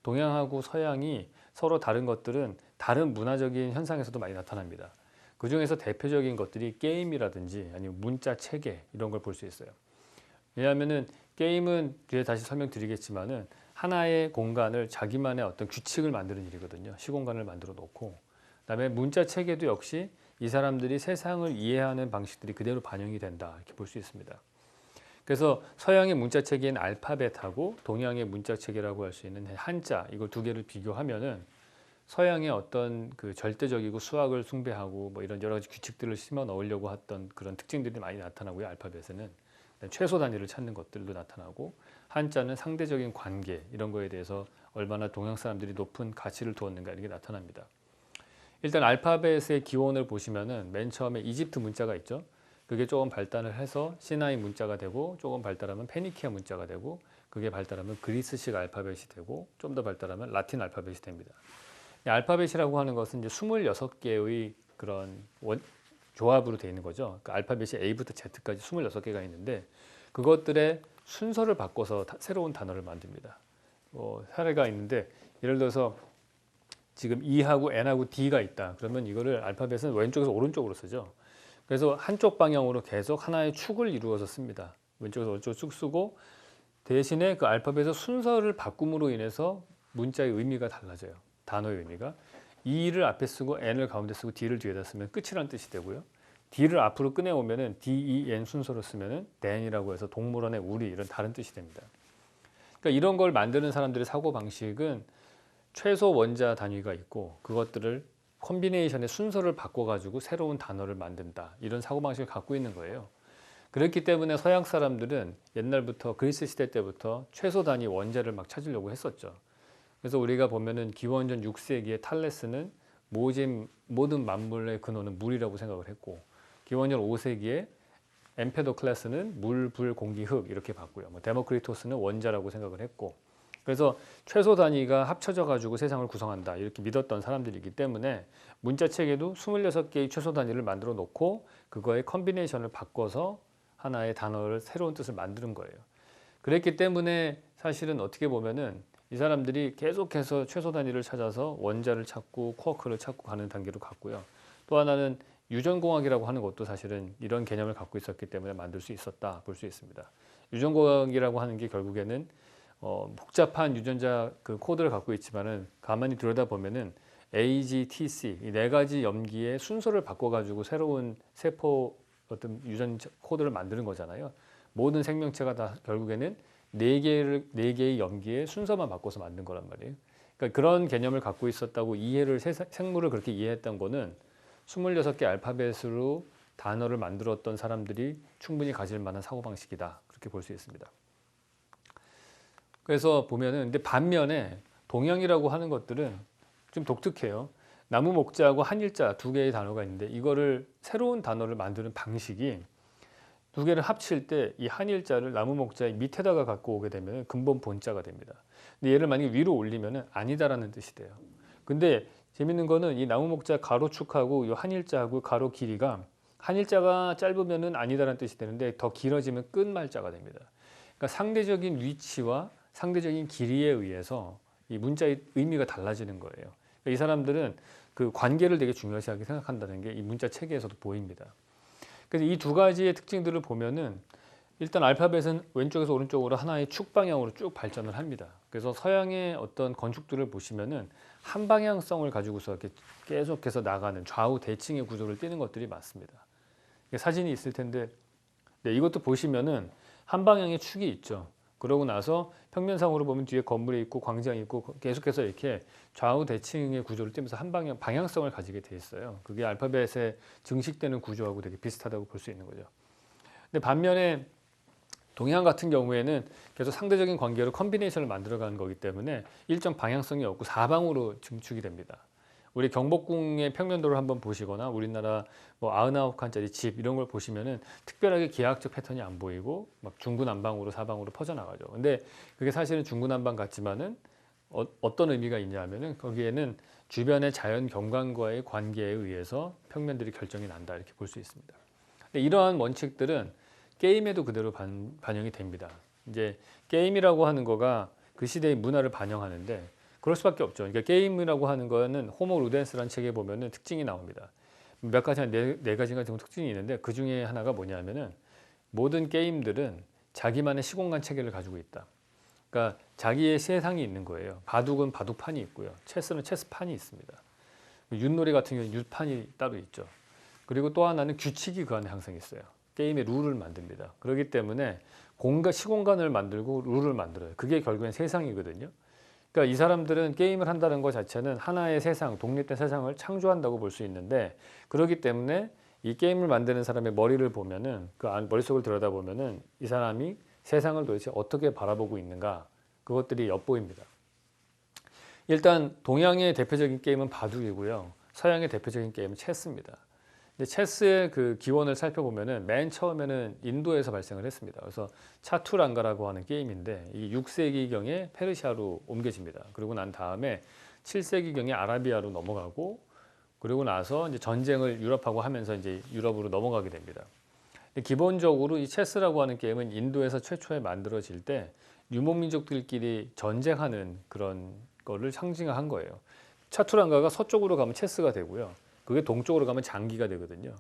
동양하고 서양이 서로 다른 것들은 다른 문화적인 현상에서도 많이 나타납니다. 그 중에서 대표적인 것들이 게임이라든지 아니면 문자 체계 이런 걸 볼 수 있어요. 왜냐하면은 게임은 뒤에 다시 설명드리겠지만은 하나의 공간을 자기만의 어떤 규칙을 만드는 일이거든요. 시공간을 만들어 놓고 그다음에 문자 체계도 역시 이 사람들이 세상을 이해하는 방식들이 그대로 반영이 된다 이렇게 볼 수 있습니다. 그래서 서양의 문자 체계인 알파벳하고 동양의 문자 체계라고 할 수 있는 한자 이걸 두 개를 비교하면은 서양의 어떤 그 절대적이고 수학을 숭배하고 뭐 이런 여러 가지 규칙들을 심어 넣으려고 했던 그런 특징들이 많이 나타나고요. 알파벳에는 최소 단위를 찾는 것들도 나타나고 한자는 상대적인 관계 이런 거에 대해서 얼마나 동양 사람들이 높은 가치를 두었는가 이런 게 나타납니다. 일단 알파벳의 기원을 보시면은 맨 처음에 이집트 문자가 있죠. 그게 조금 발달을 해서 시나이 문자가 되고 조금 발달하면 페니키아 문자가 되고 그게 발달하면 그리스식 알파벳이 되고 좀 더 발달하면 라틴 알파벳이 됩니다. 알파벳이라고 하는 것은 이제 26개의 그런 조합으로 되어 있는 거죠. 그러니까 알파벳이 A부터 Z까지 26개가 있는데 그것들의 순서를 바꿔서 새로운 단어를 만듭니다. 사례가 있는데 예를 들어서 지금 E하고 N하고 D가 있다. 그러면 이거를 알파벳은 왼쪽에서 오른쪽으로 쓰죠. 그래서 한쪽 방향으로 계속 하나의 축을 이루어서 씁니다. 왼쪽에서 오른쪽으로 쭉 쓰고 대신에 그 알파벳의 순서를 바꿈으로 인해서 문자의 의미가 달라져요. 단어의 의미가. E를 앞에 쓰고 N을 가운데 쓰고 D를 뒤에다 쓰면 끝이라는 뜻이 되고요. D를 앞으로 꺼내오면은 D, E, N 순서로 쓰면은 than이라고 해서 동물원의 우리 이런 다른 뜻이 됩니다. 그러니까 이런 걸 만드는 사람들의 사고 방식은 최소 원자 단위가 있고 그것들을 콤비네이션의 순서를 바꿔가지고 새로운 단어를 만든다. 이런 사고 방식을 갖고 있는 거예요. 그렇기 때문에 서양 사람들은 옛날부터 그리스 시대 때부터 최소 단위 원자를 막 찾으려고 했었죠. 그래서 우리가 보면은 기원전 6세기의 탈레스는 모든 만물의 근원은 물이라고 생각을 했고 기원전 5세기에 엠페도클레스는 물, 불, 공기, 흙 이렇게 봤고요. 데모크리토스는 원자라고 생각을 했고 그래서 최소 단위가 합쳐져 가지고 세상을 구성한다 이렇게 믿었던 사람들이기 때문에 문자 체계도 26개의 최소 단위를 만들어 놓고 그거의 컨비네이션을 바꿔서 하나의 단어를 새로운 뜻을 만드는 거예요. 그랬기 때문에 사실은 어떻게 보면은 이 사람들이 계속해서 최소 단위를 찾아서 원자를 찾고 쿼크를 찾고 가는 단계로 갔고요. 또 하나는 유전공학이라고 하는 것도 사실은 이런 개념을 갖고 있었기 때문에 만들 수 있었다 볼 수 있습니다. 유전공학이라고 하는 게 결국에는 복잡한 유전자 그 코드를 갖고 있지만은 가만히 들여다 보면은 A, G, T, C 이 네 가지 염기의 순서를 바꿔가지고 새로운 세포 어떤 유전 코드를 만드는 거잖아요. 모든 생명체가 다 결국에는 네 개의 염기의 순서만 바꿔서 만든 거란 말이에요. 그러니까 그런 개념을 갖고 있었다고 생물을 그렇게 이해했던 거는 26개 알파벳으로 단어를 만들었던 사람들이 충분히 가질 만한 사고방식이다. 그렇게 볼 수 있습니다. 그래서 보면은 근데 반면에 동양이라고 하는 것들은 좀 독특해요. 나무 목자하고 한일자 두 개의 단어가 있는데 이거를 새로운 단어를 만드는 방식이 두 개를 합칠 때 이 한일자를 나무 목자의 밑에다가 갖고 오게 되면 근본 본자가 됩니다. 근데 얘를 만약에 위로 올리면 아니다라는 뜻이 돼요. 근데 재밌는 거는 이 나무 목자 가로축하고 이 한일자하고 가로 길이가 한일자가 짧으면은 아니다라는 뜻이 되는데 더 길어지면 끝말자가 됩니다. 그러니까 상대적인 위치와 상대적인 길이에 의해서 이 문자의 의미가 달라지는 거예요. 그러니까 이 사람들은 그 관계를 되게 중요시하게 생각한다는 게 이 문자 체계에서도 보입니다. 그래서 이 두 가지의 특징들을 보면은 일단 알파벳은 왼쪽에서 오른쪽으로 하나의 축 방향으로 쭉 발전을 합니다. 그래서 서양의 어떤 건축들을 보시면은 한 방향성을 가지고서 이렇게 계속해서 나가는 좌우 대칭의 구조를 띠는 것들이 많습니다. 사진이 있을 텐데 네, 이것도 보시면은 한 방향의 축이 있죠. 그러고 나서 평면상으로 보면 뒤에 건물이 있고 광장이 있고 계속해서 이렇게 좌우 대칭의 구조를 띠면서 한 방향성을 가지게 돼 있어요. 그게 알파벳에 증식되는 구조하고 되게 비슷하다고 볼 수 있는 거죠. 근데 반면에 동양 같은 경우에는 계속 상대적인 관계로 컨비네이션을 만들어가는 거기 때문에 일정 방향성이 없고 사방으로 증축이 됩니다. 우리 경복궁의 평면도를 한번 보시거나 우리나라 뭐 99칸짜리 집 이런 걸 보시면은 특별하게 기하학적 패턴이 안 보이고 막 중구난방으로 사방으로 퍼져나가죠. 근데 그게 사실은 중구난방 같지만은 어떤 의미가 있냐면은 거기에는 주변의 자연 경관과의 관계에 의해서 평면들이 결정이 난다 이렇게 볼 수 있습니다. 근데 이러한 원칙들은 게임에도 그대로 반영이 됩니다. 이제 게임이라고 하는 거가 그 시대의 문화를 반영하는데 그럴 수밖에 없죠. 그러니까 게임이라고 하는 거는 호모 루덴스라는 책에 보면은 특징이 나옵니다. 몇 가지 한 네 가지가 정도 특징이 있는데 그 중에 하나가 뭐냐면은 모든 게임들은 자기만의 시공간 체계를 가지고 있다. 그러니까 자기의 세상이 있는 거예요. 바둑은 바둑판이 있고요. 체스는 체스판이 있습니다. 윷놀이 같은 경우는 윷판이 따로 있죠. 그리고 또 하나는 규칙이 그 안에 항상 있어요. 게임의 룰을 만듭니다. 그렇기 때문에 시공간을 만들고 룰을 만들어요. 그게 결국엔 세상이거든요. 그러니까 이 사람들은 게임을 한다는 것 자체는 하나의 세상, 독립된 세상을 창조한다고 볼 수 있는데 그렇기 때문에 이 게임을 만드는 사람의 머리를 보면은 머릿속을 들여다보면은 이 사람이 세상을 도대체 어떻게 바라보고 있는가 그것들이 엿보입니다. 일단 동양의 대표적인 게임은 바둑이고요. 서양의 대표적인 게임은 체스입니다. 근데 체스의 그 기원을 살펴보면은 맨 처음에는 인도에서 발생을 했습니다. 그래서 차투랑가라고 하는 게임인데 이 6세기경에 페르시아로 옮겨집니다. 그리고 난 다음에 7세기경에 아라비아로 넘어가고 그리고 나서 이제 전쟁을 유럽하고 하면서 이제 유럽으로 넘어가게 됩니다. 기본적으로 이 체스라고 하는 게임은 인도에서 최초에 만들어질 때 유목민족들끼리 전쟁하는 그런 거를 상징한 거예요. 차투랑가가 서쪽으로 가면 체스가 되고요. 그게 동쪽으로 가면 장기가 되거든요.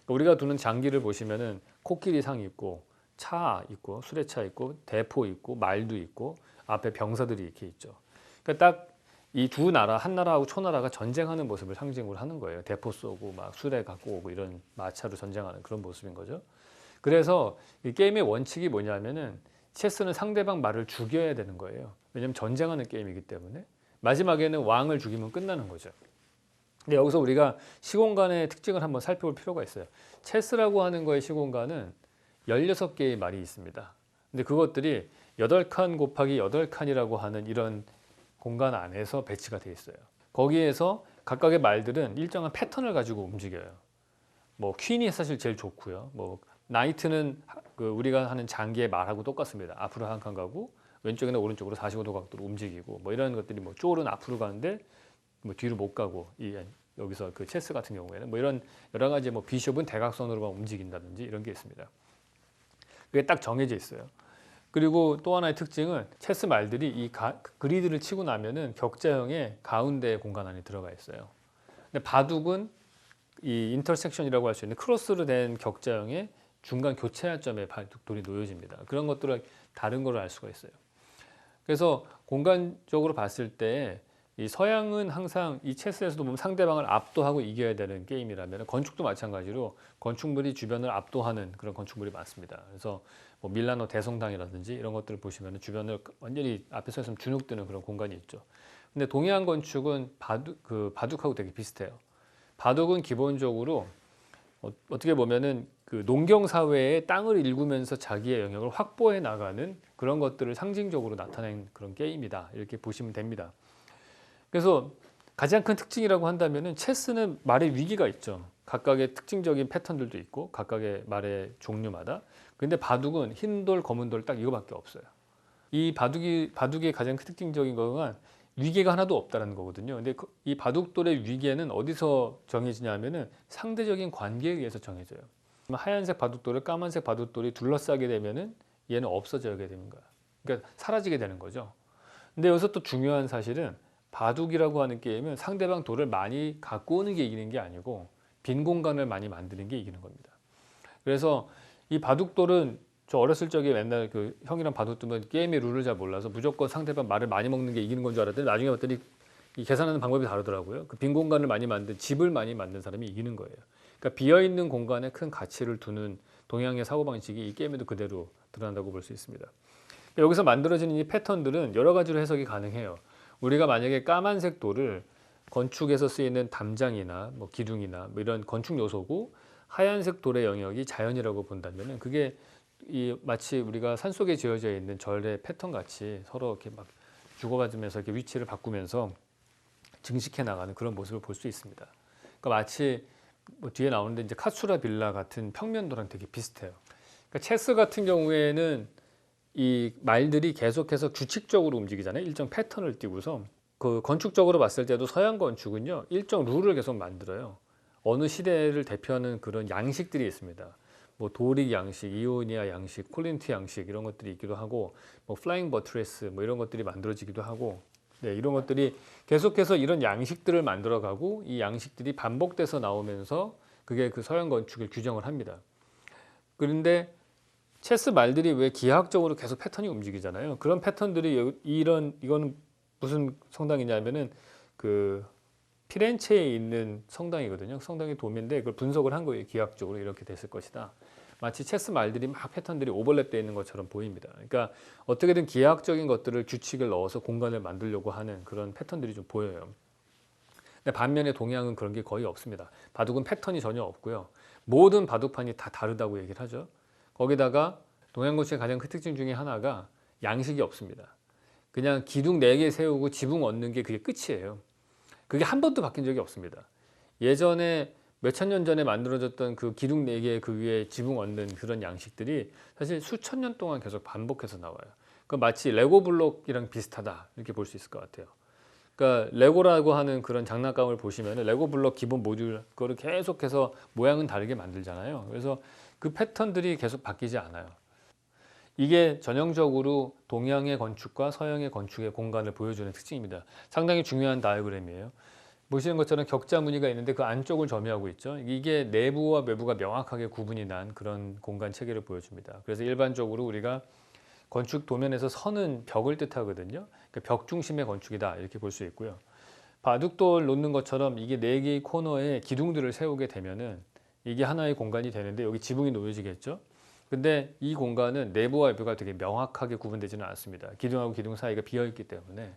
우리가 두는 장기를 보시면은 코끼리상이 있고 차 있고 수레차 있고 대포 있고 말도 있고 앞에 병사들이 이렇게 있죠. 그러니까 딱 이 두 나라, 한 나라하고 초나라가 전쟁하는 모습을 상징으로 하는 거예요. 대포 쏘고 막 수레 갖고 오고 이런 마차로 전쟁하는 그런 모습인 거죠. 그래서 이 게임의 원칙이 뭐냐면은 체스는 상대방 말을 죽여야 되는 거예요. 왜냐하면 전쟁하는 게임이기 때문에 마지막에는 왕을 죽이면 끝나는 거죠. 근데 여기서 우리가 시공간의 특징을 한번 살펴볼 필요가 있어요. 체스라고 하는 거의 시공간은 16개의 말이 있습니다. 근데 그것들이 8칸 곱하기 8칸이라고 하는 이런 공간 안에서 배치가 되어 있어요. 거기에서 각각의 말들은 일정한 패턴을 가지고 움직여요. 뭐 퀸이 사실 제일 좋고요. 뭐 나이트는 그 우리가 하는 장기의 말하고 똑같습니다. 앞으로 한 칸 가고 왼쪽이나 오른쪽으로 45도 각도로 움직이고 뭐 이런 것들이 뭐 쫄은 앞으로 가는데 뭐 뒤로 못 가고 여기서 그 체스 같은 경우에는 뭐 이런 여러 가지 뭐 비숍은 대각선으로만 움직인다든지 이런 게 있습니다. 그게 딱 정해져 있어요. 그리고 또 하나의 특징은 체스 말들이 그리드를 치고 나면은 격자형의 가운데 공간 안에 들어가 있어요. 근데 바둑은 이 인터섹션이라고 할 수 있는 크로스로 된 격자형의 중간 교차점에 바둑돌이 놓여집니다. 그런 것들을 다른 걸 알 수가 있어요. 그래서 공간적으로 봤을 때 이 서양은 항상 이 체스에서도 보면 상대방을 압도하고 이겨야 되는 게임이라면 건축도 마찬가지로 건축물이 주변을 압도하는 그런 건축물이 많습니다. 그래서 뭐 밀라노 대성당이라든지 이런 것들을 보시면 주변을 완전히 앞에 서 있으면 주눅드는 그런 공간이 있죠. 근데 동양 건축은 바둑하고 되게 비슷해요. 바둑은 기본적으로 어떻게 보면은 그 농경 사회의 땅을 일구면서 자기의 영역을 확보해 나가는 그런 것들을 상징적으로 나타낸 그런 게임이다. 이렇게 보시면 됩니다. 그래서 가장 큰 특징이라고 한다면은 체스는 말의 위기가 있죠. 각각의 특징적인 패턴들도 있고 각각의 말의 종류마다. 근데 바둑은 흰 돌, 검은 돌 딱 이거밖에 없어요. 이 바둑의 가장 특징적인 거가 위계가 하나도 없다는 거거든요. 근데 이 바둑돌의 위계는 어디서 정해지냐면은 상대적인 관계에 의해서 정해져요. 하얀색 바둑돌을 까만색 바둑돌이 둘러싸게 되면은 얘는 없어져야 되는 거야. 그러니까 사라지게 되는 거죠. 근데 여기서 또 중요한 사실은 바둑이라고 하는 게임은 상대방 돌을 많이 갖고 오는 게 이기는 게 아니고 빈 공간을 많이 만드는 게 이기는 겁니다. 그래서 이 바둑돌은 저 어렸을 적에 맨날 그 형이랑 바둑 두면 게임의 룰을 잘 몰라서 무조건 상대방 말을 많이 먹는 게 이기는 건 줄 알았더니 나중에 봤더니 이 계산하는 방법이 다르더라고요. 그 빈 공간을 많이 만든 집을 많이 만든 사람이 이기는 거예요. 그러니까 비어 있는 공간에 큰 가치를 두는 동양의 사고 방식이 이 게임에도 그대로 드러난다고 볼 수 있습니다. 여기서 만들어지는 이 패턴들은 여러 가지로 해석이 가능해요. 우리가 만약에 까만색 돌을 건축에서 쓰이는 담장이나 뭐 기둥이나 뭐 이런 건축 요소고 하얀색 돌의 영역이 자연이라고 본다면은 그게 마치 우리가 산속에 지어져 있는 절의 패턴 같이 서로 이렇게 막 주고받으면서 이렇게 위치를 바꾸면서 증식해 나가는 그런 모습을 볼 수 있습니다. 그러니까 마치 뭐 뒤에 나오는데 이제 카츠라 빌라 같은 평면도랑 되게 비슷해요. 그러니까 체스 같은 경우에는 이 말들이 계속해서 규칙적으로 움직이잖아요. 일정 패턴을 띠고서 그 건축적으로 봤을 때도 서양 건축은요 일정 룰을 계속 만들어요. 어느 시대를 대표하는 그런 양식들이 있습니다. 뭐 도릭 양식, 이오니아 양식, 콜린트 양식 이런 것들이 있기도 하고 뭐 플라잉 버트레스 뭐 이런 것들이 만들어지기도 하고 네, 이런 것들이 계속해서 이런 양식들을 만들어가고 이 양식들이 반복돼서 나오면서 그게 그 서양 건축을 규정을 합니다. 그런데 체스 말들이 왜 기하학적으로 계속 패턴이 움직이잖아요. 그런 패턴들이 이거는 무슨 성당이냐면은 그 피렌체에 있는 성당이거든요. 성당의 도면인데 그걸 분석을 한 거예요. 기하학적으로 이렇게 됐을 것이다. 마치 체스 말들이 막 패턴들이 오버랩되어 있는 것처럼 보입니다. 그러니까 어떻게든 기하학적인 것들을 규칙을 넣어서 공간을 만들려고 하는 그런 패턴들이 좀 보여요. 근데 반면에 동양은 그런 게 거의 없습니다. 바둑은 패턴이 전혀 없고요. 모든 바둑판이 다 다르다고 얘기를 하죠. 거기다가 동양 건축의 가장 큰 특징 중에 하나가 양식이 없습니다. 그냥 기둥 4개 세우고 지붕 얻는 게 그게 끝이에요. 그게 한 번도 바뀐 적이 없습니다. 예전에 몇천 년 전에 만들어졌던 그 기둥 4개 그 위에 지붕 얻는 그런 양식들이 사실 수천 년 동안 계속 반복해서 나와요. 그 마치 레고 블록이랑 비슷하다 이렇게 볼 수 있을 것 같아요. 그러니까 레고라고 하는 그런 장난감을 보시면 레고 블록 기본 모듈 그거를 계속해서 모양은 다르게 만들잖아요. 그래서 그 패턴들이 계속 바뀌지 않아요. 이게 전형적으로 동양의 건축과 서양의 건축의 공간을 보여주는 특징입니다. 상당히 중요한 다이어그램이에요. 보시는 것처럼 격자 무늬가 있는데 그 안쪽을 점유하고 있죠. 이게 내부와 외부가 명확하게 구분이 난 그런 공간 체계를 보여줍니다. 그래서 일반적으로 우리가 건축 도면에서 선은 벽을 뜻하거든요. 그러니까 벽 중심의 건축이다 이렇게 볼 수 있고요. 바둑돌 놓는 것처럼 이게 4개의 코너에 기둥들을 세우게 되면은 이게 하나의 공간이 되는데 여기 지붕이 놓여지겠죠. 근데 이 공간은 내부와 외부가 되게 명확하게 구분되지는 않습니다. 기둥하고 기둥 사이가 비어 있기 때문에.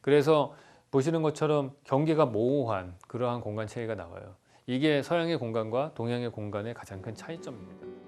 그래서 보시는 것처럼 경계가 모호한 그러한 공간 체계가 나와요. 이게 서양의 공간과 동양의 공간의 가장 큰 차이점입니다.